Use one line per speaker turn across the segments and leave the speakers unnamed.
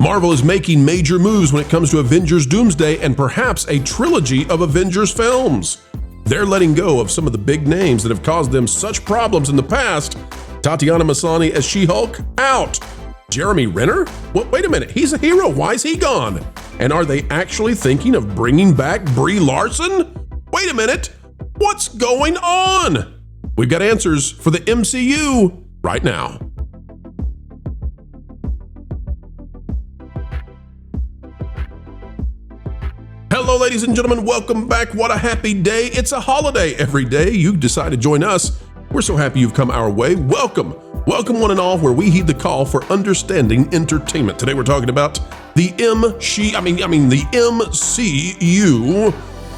Marvel is making major moves when it comes to Avengers Doomsday and perhaps a trilogy of Avengers films. They're letting go of some of the big names that have caused them such problems in the past. Tatiana Maslany as She-Hulk, out. Jeremy Renner? Wait a minute, he's a hero. Why is he gone? And are they actually thinking of bringing back Brie Larson? Wait a minute, what's going on? We've got answers for the MCU right now. Hello, ladies and gentlemen. Welcome back. What a happy day. It's a holiday every day. You decide to join us. We're so happy you've come our way. Welcome. Welcome one and all, where we heed the call for understanding entertainment. Today we're talking about the MCU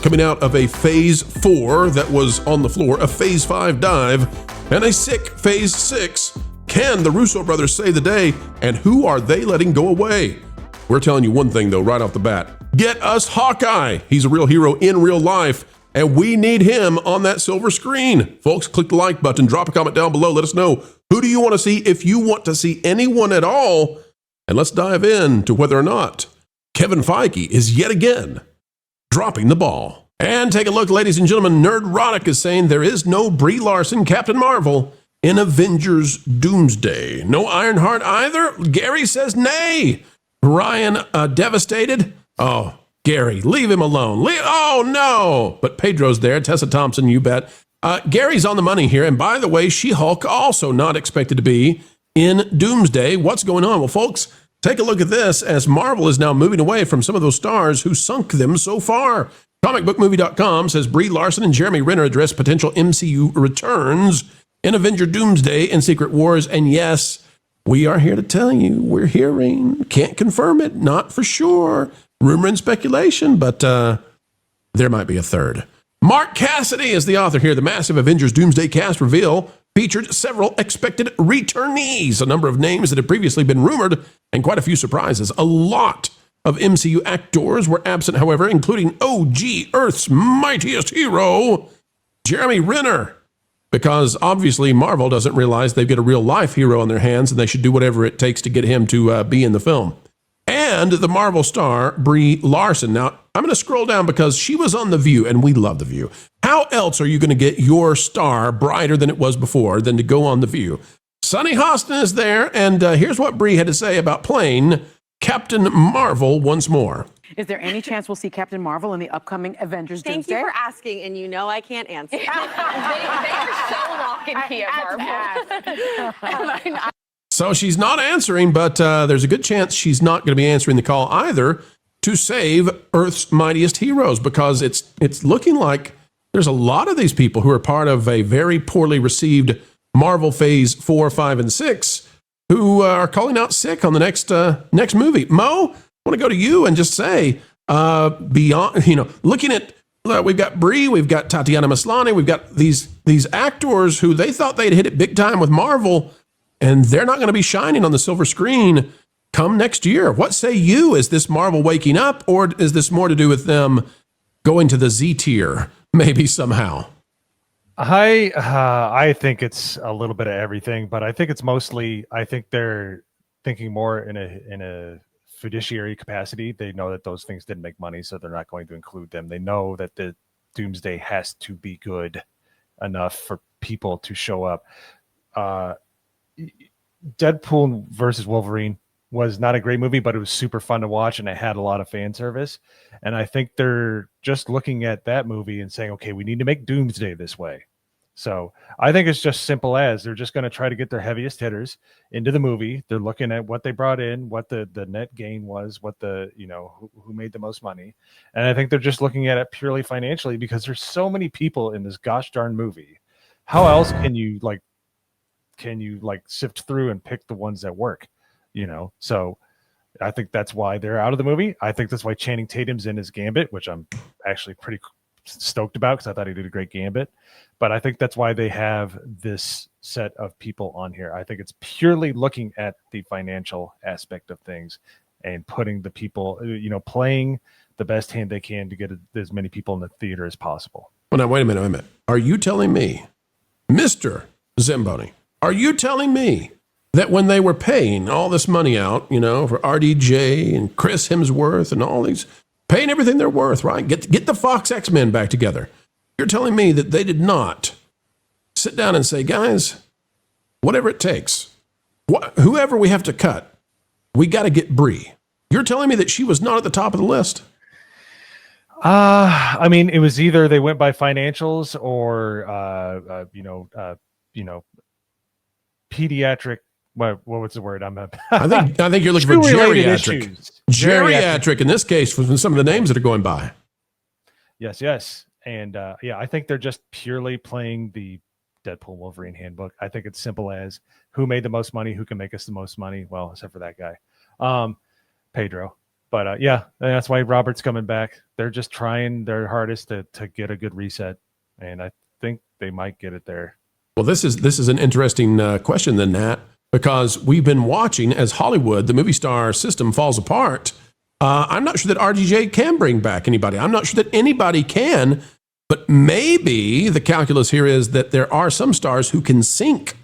coming out of a Phase 4 that was on the floor, a Phase 5 dive, and a sick Phase 6. Can the Russo brothers save the day? And who are they letting go away? We're telling you one thing, though, right off the bat. Get us Hawkeye. He's a real hero in real life, and we need him on that silver screen. Folks, click the like button, drop a comment down below. Let us know, who do you want to see, if you want to see anyone at all? And let's dive into whether or not Kevin Feige is yet again dropping the ball. And take a look, ladies and gentlemen. Nerdrotic is saying there is no Brie Larson Captain Marvel in Avengers Doomsday. No Ironheart either? Gary says nay. Ryan, devastated. Oh, Gary, leave him alone. Oh, no. But Pedro's there. Tessa Thompson, you bet. Gary's on the money here. And by the way, She-Hulk also not expected to be in Doomsday. What's going on? Well, folks, take a look at this as Marvel is now moving away from some of those stars who sunk them so far. Comicbookmovie.com says Brie Larson and Jeremy Renner address potential MCU returns in Avenger Doomsday and Secret Wars. And yes, we are here to tell you, we're hearing, can't confirm it, not for sure, rumor and speculation, but there might be a third. Mark Cassidy is the author here. The massive Avengers Doomsday cast reveal featured several expected returnees, a number of names that had previously been rumored, and quite a few surprises. A lot of MCU actors were absent, however, including OG Earth's mightiest hero, Jeremy Renner. Because obviously Marvel doesn't realize they've got a real life hero on their hands and they should do whatever it takes to get him to be in the film. And the Marvel star, Brie Larson. Now, I'm going to scroll down because she was on The View, and we love The View. How else are you going to get your star brighter than it was before than to go on The View? Sunny Hostin is there, and here's what Brie had to say about playing Captain Marvel once more.
Is there any chance we'll see Captain Marvel in the upcoming Avengers Doomsday?
Thank you for asking, and you know I can't answer.
they are so lock and key at Marvel.
So she's not answering, but there's a good chance she's not going to be answering the call either to save Earth's mightiest heroes, because it's looking like there's a lot of these people who are part of a very poorly received Marvel Phase 4, 5, and 6 who are calling out sick on the next movie. Mo, I want to go to you and just say, beyond, looking at, we've got Brie, we've got Tatiana Maslany, we've got these actors who they thought they'd hit it big time with Marvel, and they're not going to be shining on the silver screen come next year. What say you? Is this Marvel waking up, or is this more to do with them going to the Z tier, maybe somehow?
I think it's a little bit of everything, but I think it's mostly, I think they're thinking more in a fiduciary capacity. They know that those things didn't make money, so they're not going to include them. They know that the Doomsday has to be good enough for people to show up. Deadpool versus Wolverine was not a great movie, but it was super fun to watch, and it had a lot of fan service. And I think they're just looking at that movie and saying, okay, we need to make Doomsday this way. So I think it's just simple as they're just going to try to get their heaviest hitters into the movie. They're looking at what they brought in, what the net gain was, what who made the most money. And I think they're just looking at it purely financially, because there's so many people in this gosh darn movie. How else can you sift through and pick the ones that work, So I think that's why they're out of the movie. I think that's why Channing Tatum's in his Gambit, which I'm actually pretty stoked about because I thought he did a great Gambit. But I think that's why they have this set of people on here. I think it's purely looking at the financial aspect of things and putting the people, playing the best hand they can to get as many people in the theater as possible.
Well, now, wait a minute. Are you telling me, Mr. Zamboni, are you telling me that when they were paying all this money out, for RDJ and Chris Hemsworth and all these, paying everything they're worth, right? Get the Fox X-Men back together. You're telling me that they did not sit down and say, guys, whatever it takes, whoever we have to cut, we got to get Brie. You're telling me that she was not at the top of the list?
I mean, it was either they went by financials or, pediatric. What was the word?
I think you're looking for geriatric. Geriatric in this case from some of the names that are going by.
Yes. And I think they're just purely playing the Deadpool Wolverine handbook. I think it's simple as who made the most money, who can make us the most money. Well, except for that guy, Pedro. But that's why Robert's coming back. They're just trying their hardest to get a good reset, and I think they might get it there.
Well, this is an interesting question then, Nat, because we've been watching as Hollywood, the movie star system, falls apart. I'm not sure that RDJ can bring back anybody. I'm not sure that anybody can, but maybe the calculus here is that there are some stars who can sink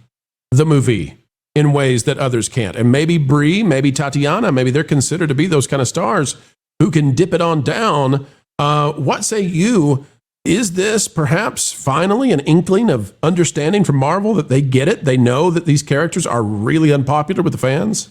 the movie in ways that others can't. And maybe Brie, maybe Tatiana, maybe they're considered to be those kind of stars who can dip it on down. What say you? Is this perhaps finally an inkling of understanding from Marvel that they get it? They know that these characters are really unpopular with the fans?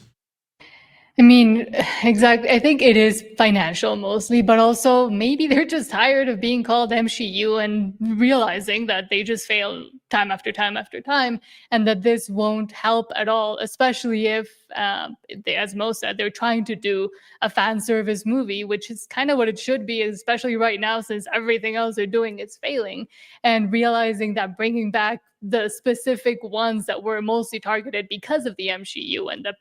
I mean, exactly. I think it is financial mostly, but also maybe they're just tired of being called MCU and realizing that they just fail time after time after time, and that this won't help at all, especially if, as Mo said, they're trying to do a fan service movie, which is kind of what it should be, especially right now since everything else they're doing is failing, and realizing that bringing back the specific ones that were mostly targeted because of the MCU and the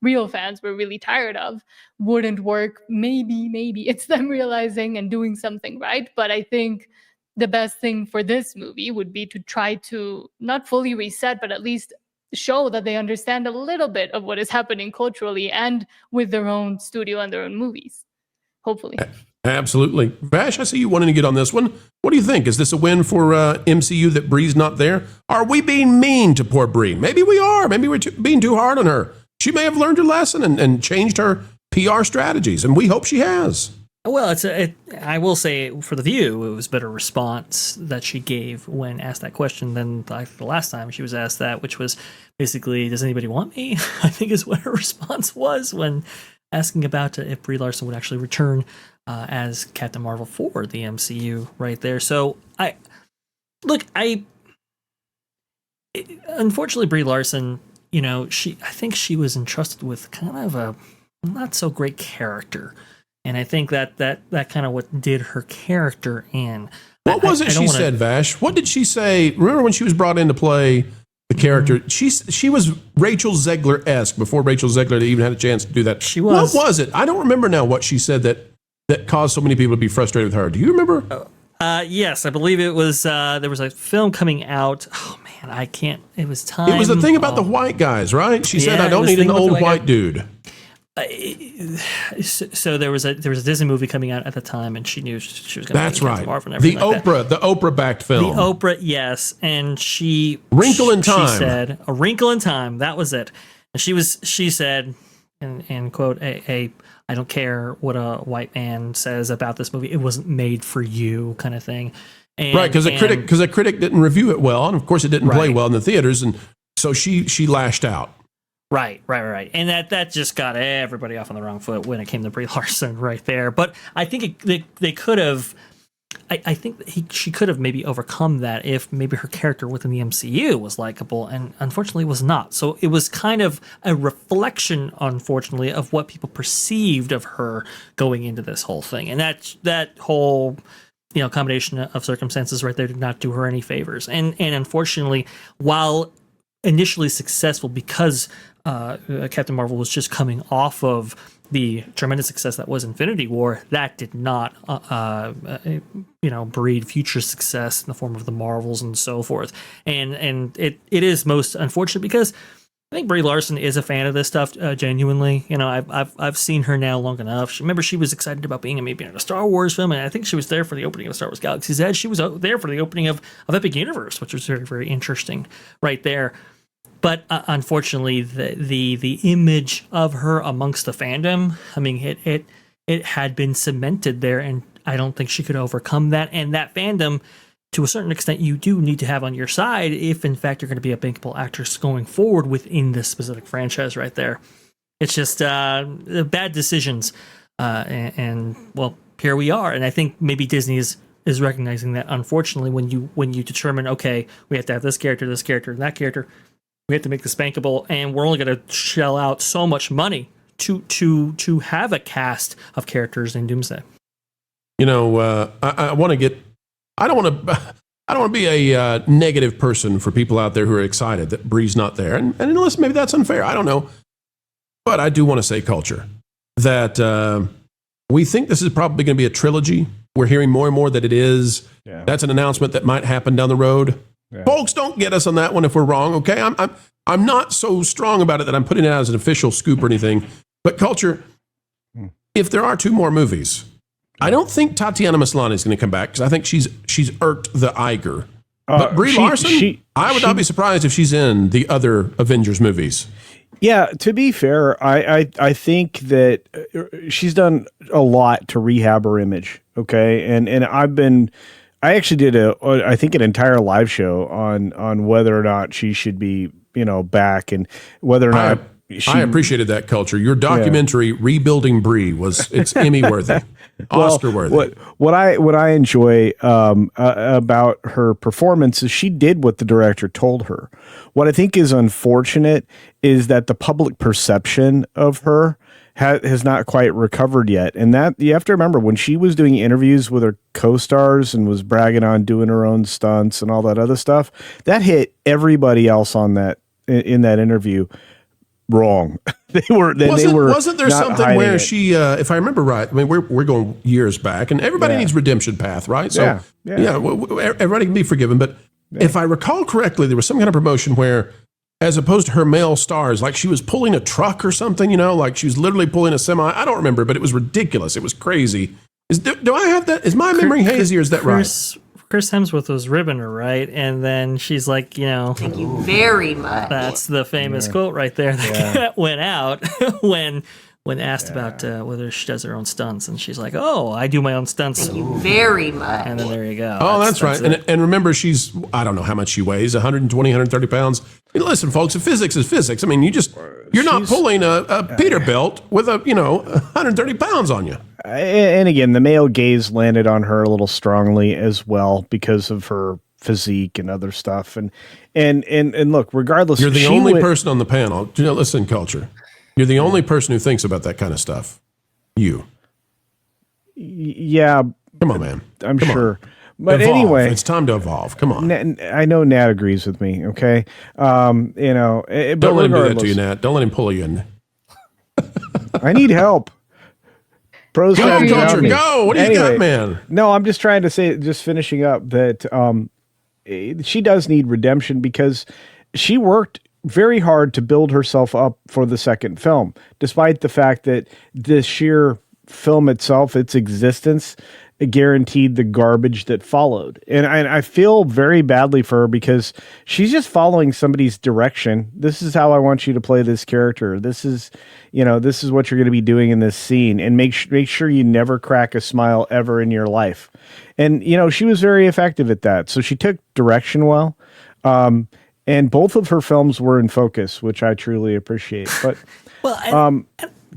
real fans were really tired of, wouldn't work. Maybe it's them realizing and doing something right. But I think the best thing for this movie would be to try to not fully reset, but at least show that they understand a little bit of what is happening culturally and with their own studio and their own movies, hopefully.
Absolutely. Vash, I see you wanting to get on this one. What do you think? Is this a win for MCU that Brie's not there? Are we being mean to poor Brie? Maybe we are. Maybe we're being too hard on her. She may have learned her lesson and changed her PR strategies, and we hope she has.
Well, I will say for The View, it was a better response that she gave when asked that question than like the last time she was asked that, which was basically, does anybody want me? I think is what her response was when asking about if Brie Larson would actually return as Captain Marvel for the MCU right there. So unfortunately, Brie Larson, I think she was entrusted with kind of a not so great character. And I think that kind of what did her character in.
What was it she said, Vash? What did she say? Remember when she was brought in to play the character? She was Rachel Zegler-esque before Rachel Zegler even had a chance to do that.
She was.
What was it? I don't remember now what she said that caused so many people to be frustrated with her. Do you remember?
Yes, I believe it was. There was a film coming out. Oh man, I can't. It was time.
It was the thing about the white guys, right? She said, "I don't need an old white dude."
So there was a Disney movie coming out at the time, and she knew she was going to.
That's right. The Oprah backed film.
The Oprah, yes, and she
Wrinkle in Time.
She said A Wrinkle in Time. That was it. And she said, and quote, I don't care what a white man says about this movie. It wasn't made for you, kind of thing. And,
right, because a critic didn't review it well, and of course it didn't play well in the theaters, and so she lashed out.
Right. And that just got everybody off on the wrong foot when it came to Brie Larson right there. But I think they could have. I think she could have maybe overcome that if maybe her character within the MCU was likable, and unfortunately was not. So it was kind of a reflection, unfortunately, of what people perceived of her going into this whole thing, and that whole combination of circumstances right there did not do her any favors. And unfortunately, while initially successful because Captain Marvel was just coming off of the tremendous success that was Infinity War, that did not breed future success in the form of the Marvels and so forth. And it is most unfortunate because I think Brie Larson is a fan of this stuff, genuinely. I've seen her now long enough. Remember, she was excited about being in a Star Wars film, and I think she was there for the opening of Star Wars Galaxy's Edge. She was there for the opening of Epic Universe, which was very, very interesting right there. But unfortunately, the image of her amongst the fandom, I mean, it had been cemented there, and I don't think she could overcome that. And that fandom, to a certain extent, you do need to have on your side if, in fact, you're going to be a bankable actress going forward within this specific franchise right there. It's just bad decisions. And well, here we are. And I think maybe Disney is recognizing that, unfortunately, when you determine, okay, we have to have this character, and that character, we have to make this bankable, and we're only going to shell out so much money to have a cast of characters in Doomsday.
You know, I want to get. I don't want to be a negative person for people out there who are excited that Brie's not there, and listen, maybe that's unfair. I don't know, but I do want to say, culture, that we think this is probably going to be a trilogy. We're hearing more and more that it is. Yeah. That's an announcement that might happen down the road. Yeah. Folks, don't get us on that one if we're wrong. Okay, I'm not so strong about it that I'm putting it out as an official scoop or anything. But culture, if there are 2 more movies, I don't think Tatiana Maslany is going to come back because I think she's irked the Iger. But Brie Larson, I would not be surprised if she's in the other Avengers movies.
Yeah, to be fair, I think that she's done a lot to rehab her image. Okay, and I actually did I think an entire live show on whether or not she should be, back, and whether or not I
appreciated that, culture. Your documentary, Rebuilding Brie, it's Emmy worthy, Oscar worthy.
What I enjoy about her performance is she did what the director told her. What I think is unfortunate is that the public perception of her has not quite recovered yet. And that you have to remember, when she was doing interviews with her co-stars and was bragging on doing her own stunts and all that other stuff, that hit everybody else on in that interview wrong.
Wasn't there something where she, if I remember right, I mean, we're going years back, and everybody needs redemption path, right? So everybody can be forgiven. But if I recall correctly, there was some kind of promotion where, as opposed to her male stars, like she was pulling a truck or something, like she was literally pulling a semi. I don't remember, but it was ridiculous. It was crazy. Do I have that? Is my memory hazy, or is that right?
Chris Hemsworth was ribbing her, right? And then she's like,
thank you very much.
That's the famous quote right there that went out when asked about whether she does her own stunts. And she's like, oh, I do my own stunts.
Thank you very much.
And then there you go.
Oh, that's right. And remember, she's, I don't know how much she weighs, 120, 130 pounds. I mean, listen, folks, physics is physics. I mean, you're not pulling a Peterbilt with 130 pounds on you.
And again, the male gaze landed on her a little strongly as well because of her physique and other stuff. And look, regardless,
you're the only person on the panel. Listen, culture. You're the only person who thinks about that kind of stuff. You.
Yeah.
Come on, man.
I'm sure. But
evolve.
Anyway,
it's time to evolve. Come on.
I know Nat agrees with me. Okay.
Don't let him do that to you, Nat. Don't let him pull you in.
I need help. Pros
go, culture, go. What do you got, man?
No, I'm just trying to say, just finishing up, that she does need redemption because she worked very hard to build herself up for the second film, despite the fact that the sheer film itself, its existence, guaranteed the garbage that followed. And I feel very badly for her because she's just following somebody's direction. This is how I want you to play this character. This is what you're going to be doing in this scene, and make sure you never crack a smile ever in your life. And, she was very effective at that. So she took direction well. And both of her films were in focus, which I truly appreciate. But
go ahead.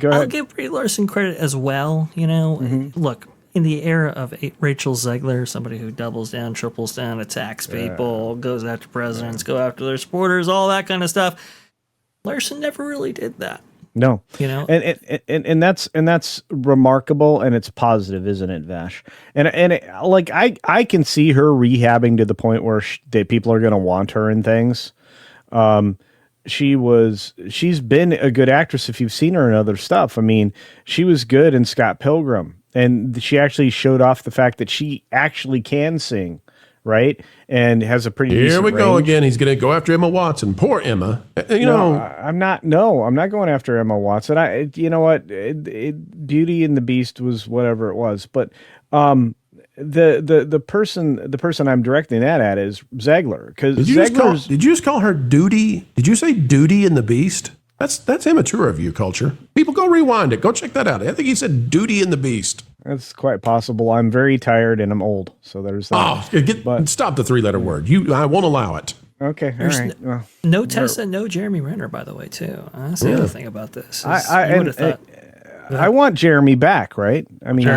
I'll give Brie Larson credit as well. Look, in the era of Rachel Zegler, somebody who doubles down, triples down, attacks people, goes after presidents, go after their supporters, all that kind of stuff, Larson never really did that.
No, and that's remarkable, and it's positive, isn't it, Vash? And I can see her rehabbing to the point where people are going to want her in things. She's been a good actress if you've seen her in other stuff. I mean, she was good in Scott Pilgrim, and she actually showed off the fact that she actually can sing. Right, and has a pretty.
Here we go
range.
again. He's going to go after Emma Watson. Poor Emma.
I'm not going after Emma Watson. You know what? Beauty and the Beast was whatever it was, but the person I'm directing that at is Zegler, because
did you just call her Duty? Did you say Duty and the Beast? That's immature of you, Culture. People, go rewind it. Go check that out. I think he said Duty and the Beast.
That's quite possible. I'm very tired and I'm old, so there's that.
Stop the 3-letter word. I won't allow it.
Okay, all right.
No Tessa, no Jeremy Renner, by the way, too. That's the other thing about this.
I want Jeremy back, right? I mean,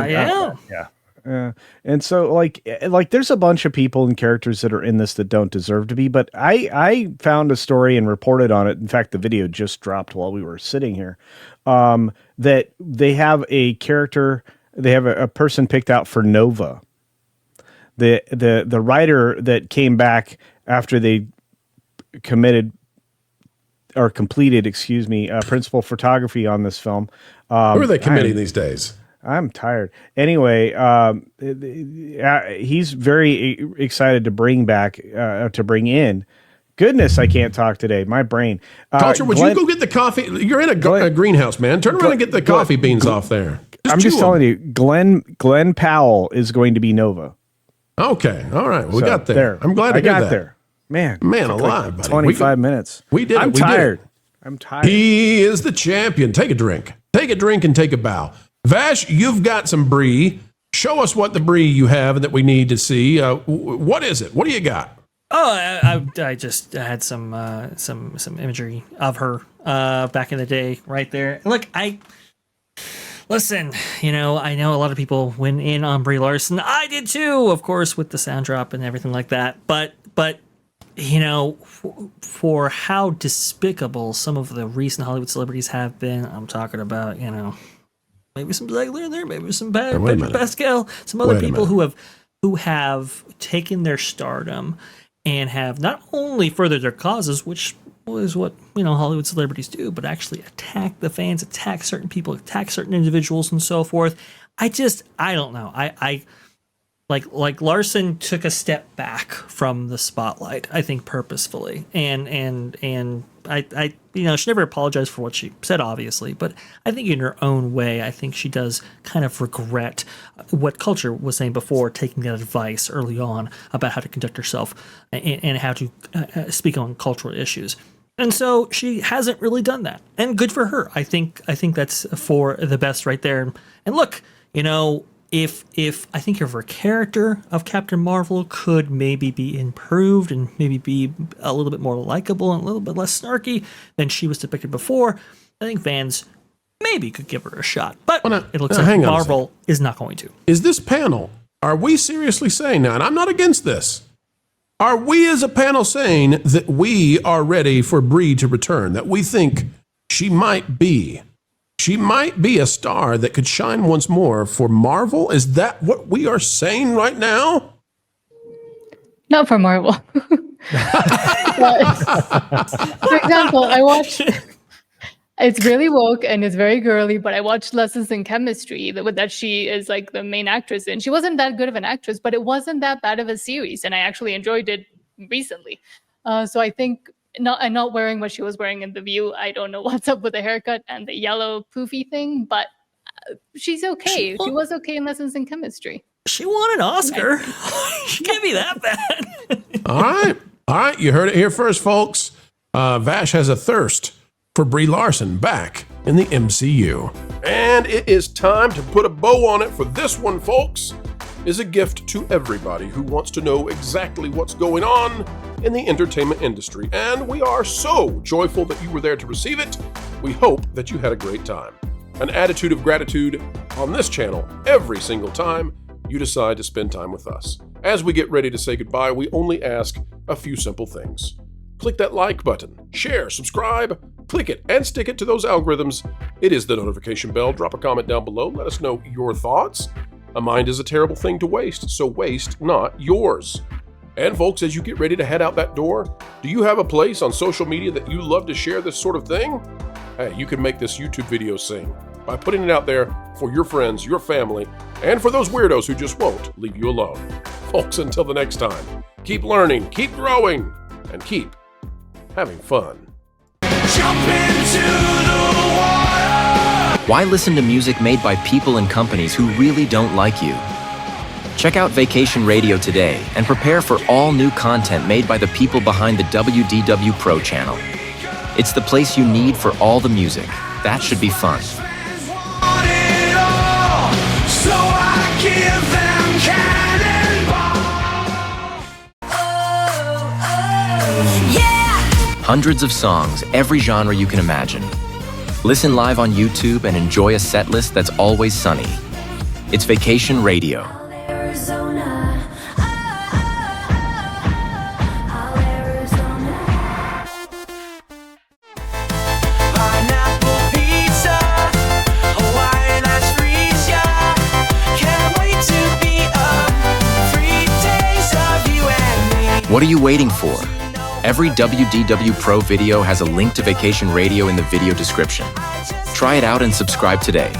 and so like there's a bunch of people and characters that are in this that don't deserve to be, but I found a story and reported on it. In fact, the video just dropped while we were sitting here, that they have a character, they have a person picked out for Nova. The writer that came back after they completed principal photography on this film.
Who are they committing these days?
I'm tired. Anyway, he's very excited to bring in. Goodness, I can't talk today. My brain.
Culture, would you go get the coffee? You're in a greenhouse, man. Turn around and get the coffee beans off there.
I'm just telling you, Glenn Powell is going to be Nova.
Okay. All right. We got there. I'm glad I got there.
Man
alive, buddy.
25 minutes.
We did it.
I'm tired. I'm tired.
He is the champion. Take a drink. Take a drink and take a bow. Vash, you've got some Brie. Show us what the Brie you have and that we need to see. What is it? What do you got?
Oh, I just had some imagery of her back in the day, right there. Look, listen. I know a lot of people went in on Brie Larson. I did too, of course, with the sound drop and everything like that. But for how despicable some of the recent Hollywood celebrities have been, I'm talking about, maybe some Zegler in there, maybe some Pedro Pascal, some other people who have taken their stardom and have not only furthered their causes, which is what Hollywood celebrities do, but actually attack the fans, attack certain people, attack certain individuals, and so forth. I don't know. I like Larson took a step back from the spotlight, I think purposefully, and I she never apologized for what she said, obviously, but I think in her own way, I think she does kind of regret what Culture was saying before, taking that advice early on about how to conduct herself and how to speak on cultural issues. And so she hasn't really done that, and good for her. I think that's for the best right there. And look, if I think if her character of Captain Marvel could maybe be improved and maybe be a little bit more likable and a little bit less snarky than she was depicted before, I think fans maybe could give her a shot. But it looks like Marvel is not going to.
Is this panel, are we seriously saying now, and I'm not against this, are we as a panel saying that we are ready for Brie to return, that we think she might be a star that could shine once more for Marvel? Is that what we are saying right now?
Not for Marvel. For example, I watched, it's really woke and it's very girly, but I watched Lessons in Chemistry that she is like the main actress in. She wasn't that good of an actress, but it wasn't that bad of a series, and I actually enjoyed it recently. So I think not wearing what she was wearing in The View. I don't know what's up with the haircut and the yellow poofy thing, but she's okay. She was okay in Lessons in Chemistry.
She won an Oscar. She can't be that bad.
All right. You heard it here first, folks. Vash has a thirst for Brie Larson back in the MCU. And it is time to put a bow on it for this one, folks. Is a gift to everybody who wants to know exactly what's going on in the entertainment industry. And we are so joyful that you were there to receive it. We hope that you had a great time. An attitude of gratitude on this channel every single time you decide to spend time with us. As we get ready to say goodbye, we only ask a few simple things. Click that like button, share, subscribe, click it, and stick it to those algorithms. It is the notification bell. Drop a comment down below. Let us know your thoughts. A mind is a terrible thing to waste, so waste not yours. And folks, as you get ready to head out that door, do you have a place on social media that you love to share this sort of thing? Hey, you can make this YouTube video sing by putting it out there for your friends, your family, and for those weirdos who just won't leave you alone. Folks, until the next time, keep learning, keep growing, and keep having fun.
Jump into the water!
Why listen to music made by people and companies who really don't like you? Check out Vacation Radio today and prepare for all new content made by the people behind the WDW Pro Channel. It's the place you need for all the music. That should be fun.
So I give them cannonball.
Hundreds of songs, every genre you can imagine. Listen live on YouTube and enjoy a set list that's always sunny. It's Vacation Radio.
Pineapple pizza, Hawaiian ice freeze, yeah. Can't wait to be up. 3 days of you and me.
What are you waiting for? Every WDW Pro video has a link to Vacation Radio in the video description. Try it out and subscribe today.